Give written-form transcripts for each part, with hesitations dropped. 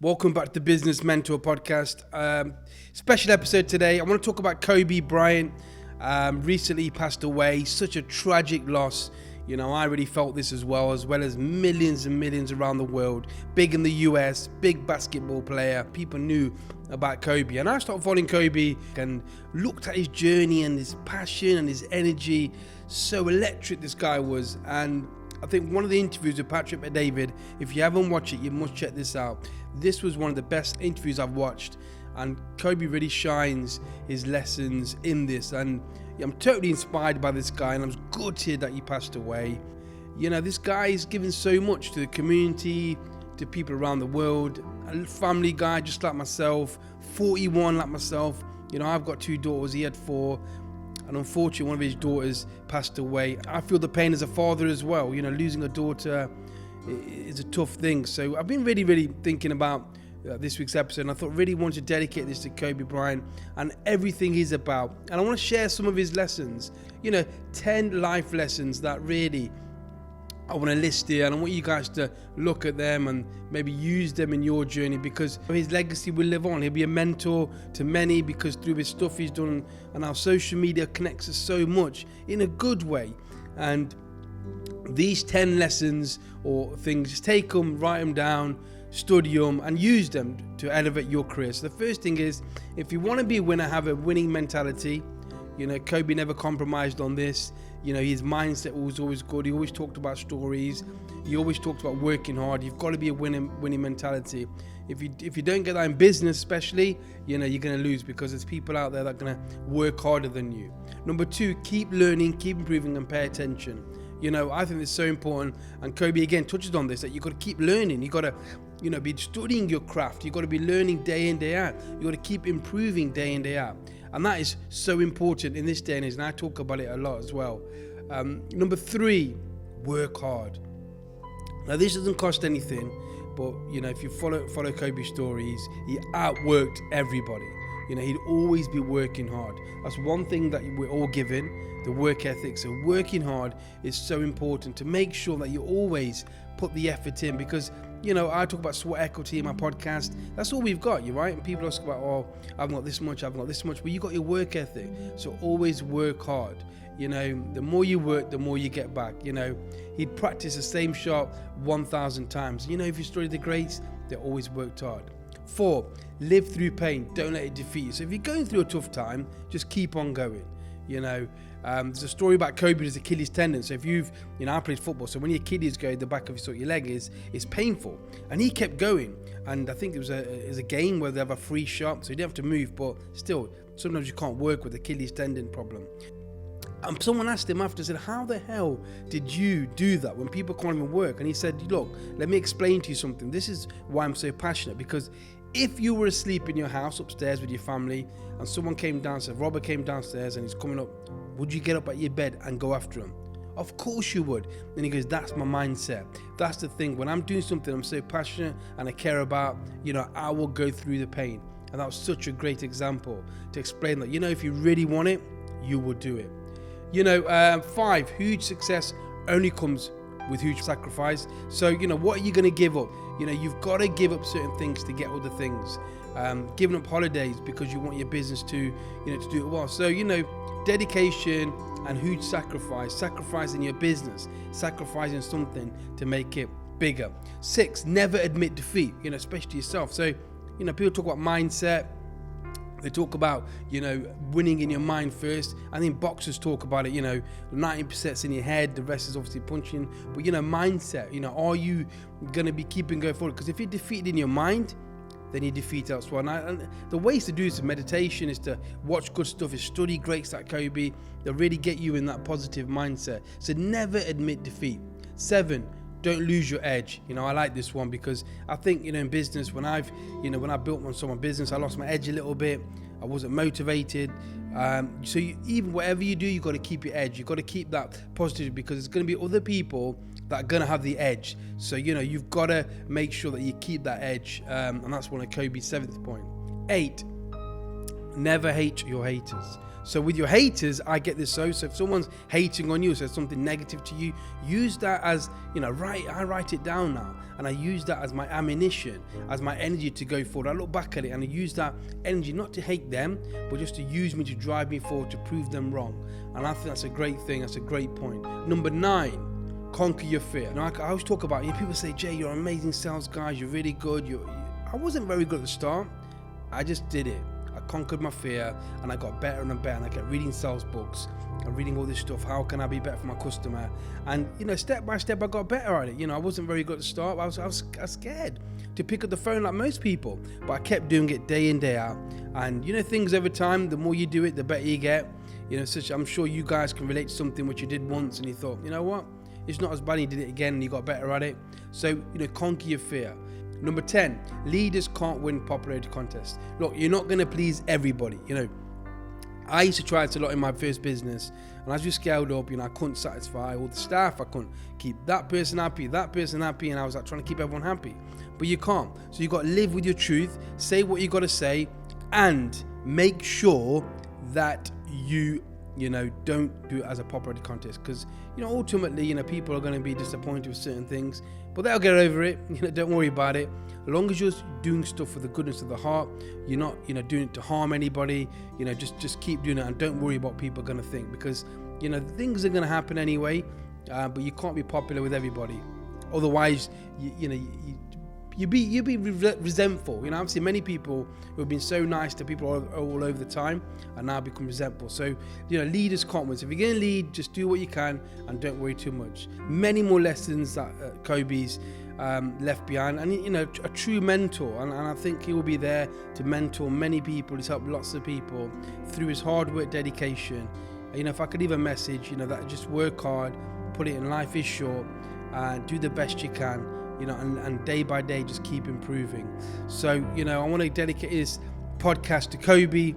Welcome back to the Business Mentor Podcast. Special episode today. I want to talk about Kobe Bryant. Recently passed away. Such a tragic loss. You know, I really felt this as well as millions and millions around the world. Big in the US, big basketball player. People knew about Kobe. And I started following Kobe and looked at his journey and his passion and his energy. So electric this guy was. And I think one of the interviews with Patrick and David, if you haven't watched it, you must check this out. This was one of the best interviews I've watched, and Kobe really shines his lessons in this, and I'm totally inspired by this guy, and I'm gutted that he passed away. You know, this guy is giving so much to the community, to people around the world, a family guy just like myself, 41 like myself. You know, I've got 2 daughters, he had 4. And unfortunately, one of his daughters passed away. I feel the pain as a father as well. You know, losing a daughter is a tough thing. So I've been really thinking about this week's episode. And I thought really want to dedicate this to Kobe Bryant and everything he's about. And I want to share some of his lessons. You know, 10 life lessons that really I want to list here, and I want you guys to look at them and maybe use them in your journey, because his legacy will live on. He'll be a mentor to many because through his stuff he's done, and our social media connects us so much in a good way. And these 10 lessons or things, just take them, write them down, study them, and use them to elevate your career. So the first thing is, if you want to be a winner, have a winning mentality. You know, Kobe never compromised on this. You know, his mindset was always good. He always talked about stories. He always talked about working hard. You've got to be a winning mentality. If you don't get that in business especially, you know, you're going to lose, because there's people out there that are going to work harder than you. Number 2, keep learning, keep improving, and pay attention. You know, I think it's so important, and Kobe again touches on this, that you've got to keep learning. You've got to, you know, be studying your craft. You've got to be learning day in, day out. You've got to keep improving day in, day out. And that is so important in this day and age, and I talk about it a lot as well. Number 3, work hard. Now, this doesn't cost anything, but, you know, if you follow Kobe's stories, he outworked everybody. You know, he'd always be working hard. That's one thing that we're all given, the work ethic. So working hard is so important, to make sure that you always put the effort in, because, you know, I talk about sweat equity in my podcast. That's all we've got, right? And people ask about, oh, I've got this much, I've got this much. But you got your work ethic. So always work hard. You know, the more you work, the more you get back. You know, he'd practice the same shot 1,000 times. You know, if you study the greats, they always worked hard. 4, live through pain. Don't let it defeat you. So if you're going through a tough time, just keep on going. You know, there's a story about Kobe's Achilles tendon. So if you've, you know, I played football, so when your Achilles go, the back of your leg is painful, and he kept going. And I think it was a game where they have a free shot, so you didn't have to move, but still, sometimes you can't work with Achilles tendon problem. And someone asked him after, said, how the hell did you do that when people can't even work? And he said, look, let me explain to you something. This is why I'm so passionate, because if you were asleep in your house upstairs with your family and someone came downstairs, Robert came downstairs and he's coming up, would you get up at your bed and go after him? Of course you would. And he goes, that's my mindset. That's the thing. When I'm doing something I'm so passionate and I care about, you know, I will go through the pain. And that was such a great example to explain that, you know, if you really want it, you will do it. You know, 5, huge success only comes with huge sacrifice. So, you know, what are you going to give up? You know, you've got to give up certain things to get other things. Giving up holidays because you want your business to, you know, to do it well. So, you know, dedication and huge sacrificing your business, sacrificing something to make it bigger. 6, never admit defeat, you know, especially to yourself. So, you know, people talk about mindset. They talk about, you know, winning in your mind first. I think boxers talk about it, you know, 90%'s in your head, the rest is obviously punching. But, you know, mindset, you know, are you going to be keeping going forward? Because if you're defeated in your mind, then you defeat elsewhere. And the ways to do this is meditation, is to watch good stuff, is study greats like Kobe. They'll really get you in that positive mindset. So never admit defeat. 7, don't lose your edge. You know, I like this one because I think, you know, in business, when I built my business, I lost my edge a little bit. I wasn't motivated. So even whatever you do, you've got to keep your edge. You've got to keep that positive, because there's going to be other people that are going to have the edge. So, you know, you've got to make sure that you keep that edge. And that's one of Kobe's 7th point. 8, Never hate your haters. So with your haters, I get this. So if someone's hating on you, says something negative to you, use that as, I write it down now. And I use that as my ammunition, as my energy to go forward. I look back at it and I use that energy not to hate them, but just to use me to drive me forward, to prove them wrong. And I think that's a great thing. That's a great point. Number 9, conquer your fear. Now, I always talk about, people say, Jay, you're an amazing sales guy. You're really good. I wasn't very good at the start. I just did it. I conquered my fear and I got better and better, and I kept reading sales books and reading all this stuff. How can I be better for my customer? And step by step I got better at it. I wasn't very good at the start. I was scared to pick up the phone like most people, but I kept doing it day in, day out. And things over time, the more you do it, the better you get. I'm sure you guys can relate to something which you did once and you thought, you know what, it's not as bad, and you did it again and you got better at it. So conquer your fear. Number 10, leaders can't win popularity contests. Look, you're not going to please everybody. I used to try this a lot in my first business, and as we scaled up, I couldn't satisfy all the staff. I couldn't keep that person happy, and I was trying to keep everyone happy. But you can't. So you got to live with your truth, say what you got to say, and make sure that you don't do it as a popularity contest, because ultimately people are going to be disappointed with certain things, but they'll get over it. Don't worry about it. As long as you're doing stuff for the goodness of the heart, you're not doing it to harm anybody. Just keep doing it, and don't worry about what people are going to think, because things are going to happen anyway. But you can't be popular with everybody, otherwise you'd be resentful. I've seen many people who have been so nice to people all over the time and now become resentful. So, leaders can't win. So if you're going to lead, just do what you can and don't worry too much. Many more lessons that Kobe's left behind, and a true mentor. And I think he will be there to mentor many people. He's helped lots of people through his hard work, dedication. If I could leave a message, that just work hard, put it in, life is short, do the best you can. And day by day, just keep improving. So, I want to dedicate this podcast to Kobe,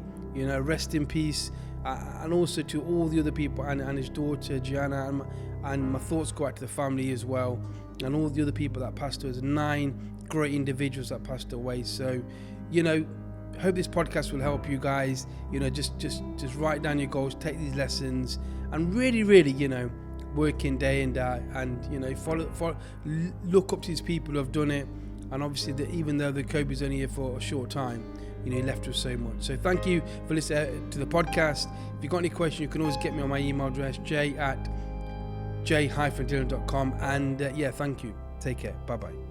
rest in peace, and also to all the other people and his daughter, Gianna, and my thoughts go out to the family as well, and all the other people that passed away. There's 9 great individuals that passed away. So, hope this podcast will help you guys, just write down your goals, take these lessons, and really, working day in, day out, and follow, look up to these people who have done it. And obviously even though the Kobe's only here for a short time, he left us so much. So thank you for listening to the podcast. If you've got any questions, you can always get me on my email address, j@j-dhillon.com. And thank you. Take care. Bye-bye.